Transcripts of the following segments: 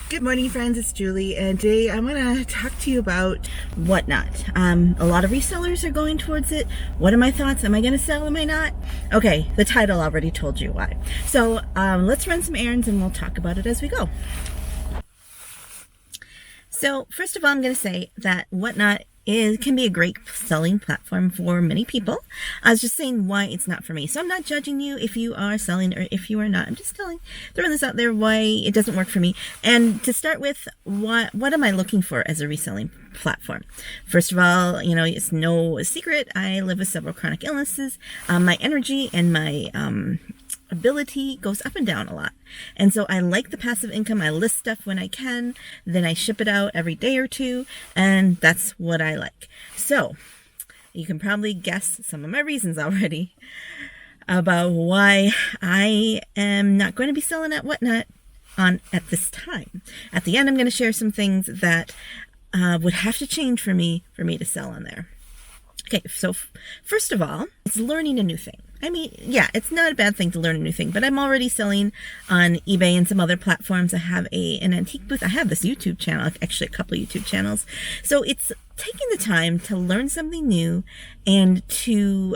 Good morning, friends. It's Julie, and today I'm going to talk to you about Whatnot. A lot of resellers are going towards it. What are my thoughts? Am I going to sell? Am I not? Okay, the title already told you why. So let's run some errands and we'll talk about it as we go. So first of all, I'm going to say that Whatnot can be a great selling platform for many people. I was just saying why it's not for me. So I'm not judging you if you are selling or if you are not. I'm just throwing this out there why it doesn't work for me. And to start with, what am I looking for as a reselling platform? First of all, it's no secret. I live with several chronic illnesses. My energy and my ability goes up and down a lot. And so I like the passive income. I list stuff when I can, then I ship it out every day or two, and that's what I like. So you can probably guess some of my reasons already about why I am not going to be selling at Whatnot at this time. At the end, I'm going to share some things that would have to change for me to sell on there. Okay, so first of all, it's learning a new thing. I mean, yeah, it's not a bad thing to learn a new thing, but I'm already selling on eBay and some other platforms. I have an antique booth. I have this YouTube channel, actually a couple of YouTube channels. So it's taking the time to learn something new and to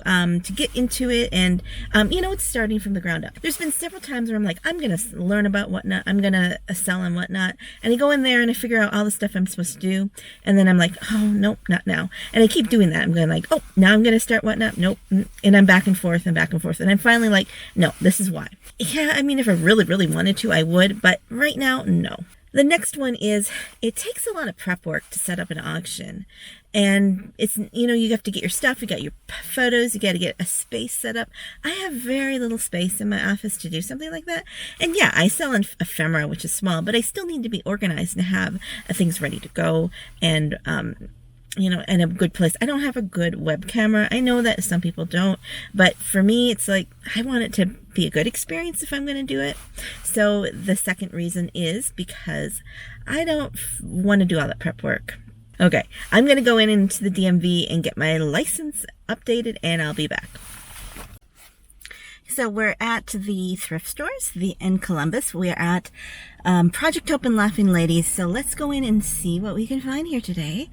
get into it, and it's starting from the ground up. There's been several times where I'm like, I'm gonna learn about Whatnot, I'm gonna sell on Whatnot, and I go in there and I figure out all the stuff I'm supposed to do, and then I'm like, oh nope, not now. And I keep doing that. I'm going like, oh, now I'm gonna start Whatnot, nope, and I'm back and forth, and I'm finally like, no, this is why. Yeah, I mean, if I really, really wanted to, I would, but right now, no. The next one is, it takes a lot of prep work to set up an auction. And it's, you have to get your stuff, you got your photos, you got to get a space set up. I have very little space in my office to do something like that. And yeah, I sell an ephemera, which is small, but I still need to be organized and have things ready to go and, in a good place. I don't have a good web camera. I know that some people don't, but for me, it's like, I want it to be a good experience if I'm going to do it. So the second reason is because I don't want to do all that prep work. Okay, I'm going to go into the DMV and get my license updated, and I'll be back. So we're at the thrift stores in Columbus. We're at Project Open Laughing Ladies. So let's go in and see what we can find here today.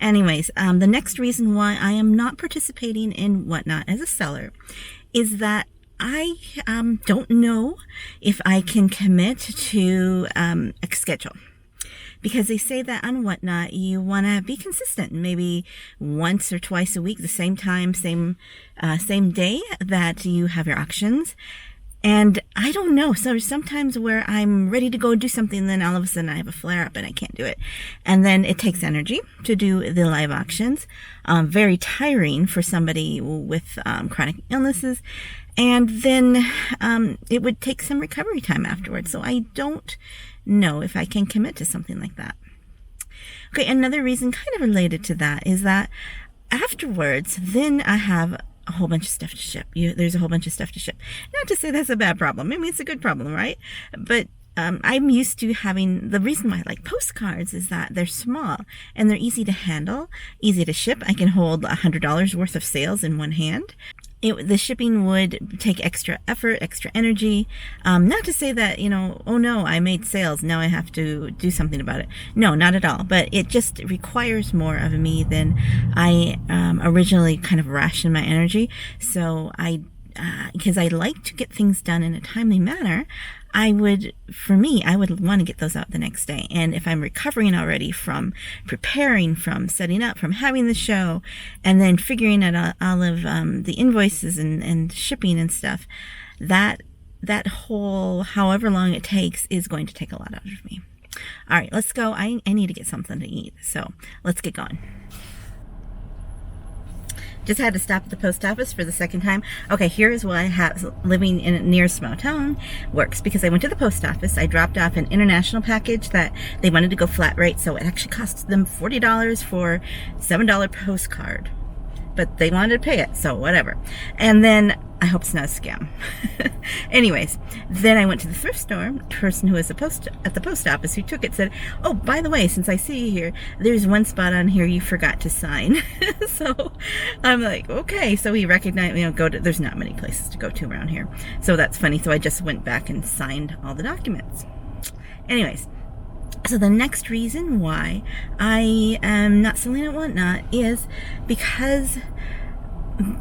Anyways, the next reason why I am not participating in Whatnot as a seller is that I don't know if I can commit to a schedule. Because they say that on Whatnot, you want to be consistent, maybe once or twice a week, the same time, same day that you have your auctions. And I don't know. So sometimes where I'm ready to go do something, then all of a sudden I have a flare up and I can't do it. And then it takes energy to do the live auctions. Very tiring for somebody with chronic illnesses. And then it would take some recovery time afterwards. So I don't know if I can commit to something like that. Okay, another reason kind of related to that is that afterwards, then I have a whole bunch of stuff to ship. There's a whole bunch of stuff to ship. Not to say that's a bad problem. I mean, it's a good problem, right? But I'm used to having, the reason why I like postcards is that they're small and they're easy to handle, easy to ship. I can hold $100 worth of sales in one hand. The shipping would take extra effort, extra energy. Not to say that, oh no, I made sales, now I have to do something about it. No, not at all. But it just requires more of me than I originally kind of rationed my energy. So because I like to get things done in a timely manner, I would want to get those out the next day. And if I'm recovering already from preparing, from setting up, from having the show, and then figuring out all of the invoices and shipping and stuff, that whole however long it takes is going to take a lot out of me. All right, let's go. I need to get something to eat. So let's get going. Just had to stop at the post office for the second time. Okay, here's why living near a small town works. Because I went to the post office, I dropped off an international package that they wanted to go flat rate, so it actually cost them $40 for $7 postcard. But they wanted to pay it, so whatever. And then, I hope it's not a scam. Anyways, then I went to the thrift store. The person who was at the post office who took it said, oh, by the way, since I see you here, there's one spot on here you forgot to sign. So I'm like, okay. So he recognized, there's not many places to go to around here. So that's funny. So I just went back and signed all the documents. Anyways, So the next reason why I am not selling at Whatnot is because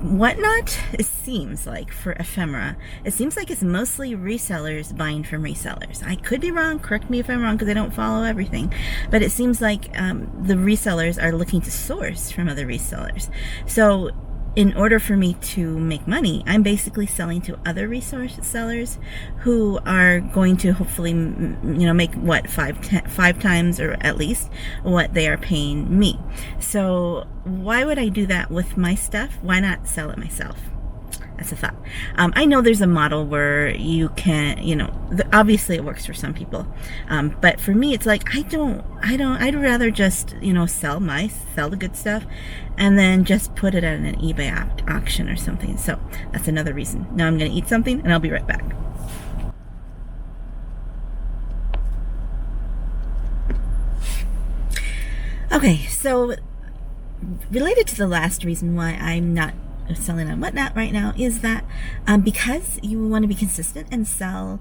Whatnot, it seems like, for ephemera, it seems like it's mostly resellers buying from resellers. I could be wrong, correct me if I'm wrong, because I don't follow everything, but it seems like the resellers are looking to source from other resellers. So in order for me to make money, I'm basically selling to other resource sellers who are going to hopefully, make what, five times or at least what they are paying me. So why would I do that with my stuff? Why not sell it myself? That's a thought. I know there's a model where you can, obviously it works for some people. But for me, it's like, I'd rather just, sell the good stuff and then just put it at an eBay auction or something. So that's another reason. Now I'm going to eat something and I'll be right back. Okay, so related to the last reason why I'm not selling on Whatnot right now is that because you want to be consistent and sell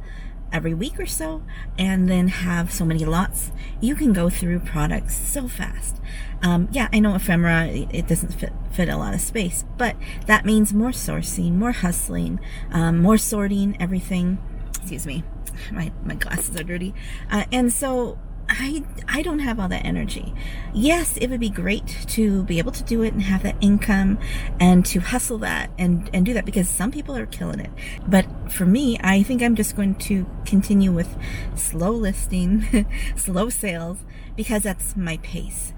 every week or so and then have so many lots, you can go through products so fast. Yeah, I know ephemera, it doesn't fit a lot of space, but that means more sourcing, more hustling, more sorting, everything. Excuse me, my glasses are dirty. And so I don't have all that energy. Yes, it would be great to be able to do it and have that income and to hustle that and do that, because some people are killing it. But for me, I think I'm just going to continue with slow listing, slow sales, because that's my pace.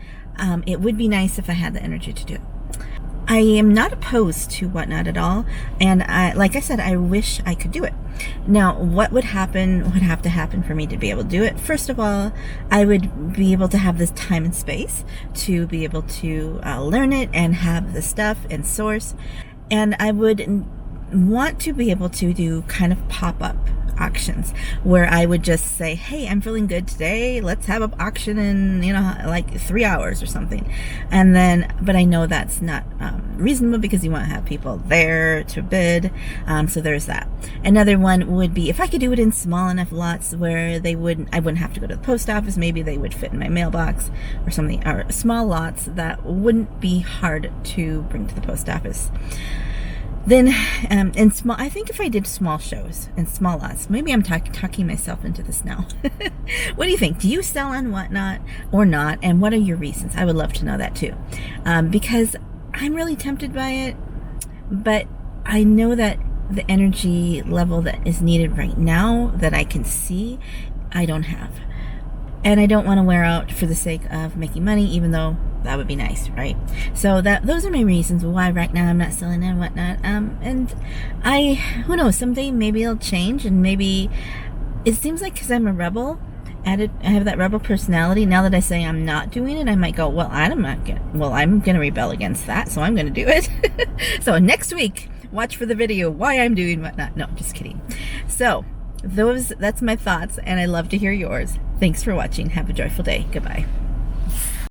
It would be nice if I had the energy to do it. I am not opposed to Whatnot at all, and like I said, I wish I could do it. Now, what would have to happen for me to be able to do it? First of all, I would be able to have this time and space to be able to learn it and have the stuff and source, and I would want to be able to do kind of pop-up auctions where I would just say, hey, I'm feeling good today, let's have an auction in like 3 hours or something. And then, but I know that's not reasonable, because you want to have people there to bid. So there's that. Another one would be if I could do it in small enough lots where I wouldn't have to go to the post office. Maybe they would fit in my mailbox or something, or small lots that wouldn't be hard to bring to the post office. Then, I think if I did small shows and small lots, maybe I'm talking myself into this now. What do you think? Do you sell on Whatnot or not? And what are your reasons? I would love to know that too. Because I'm really tempted by it, but I know that the energy level that is needed right now that I can see, I don't have. And I don't want to wear out for the sake of making money, even though that would be nice, right? So those are my reasons why right now I'm not selling and Whatnot. And who knows, someday maybe it'll change, and maybe it seems like because I'm a rebel, I have that rebel personality. Now that I say I'm not doing it, I might go, well, I'm going to rebel against that, so I'm going to do it. So next week, watch for the video why I'm doing Whatnot. No, just kidding. So that's my thoughts, and I love to hear yours. Thanks for watching. Have a joyful day. Goodbye.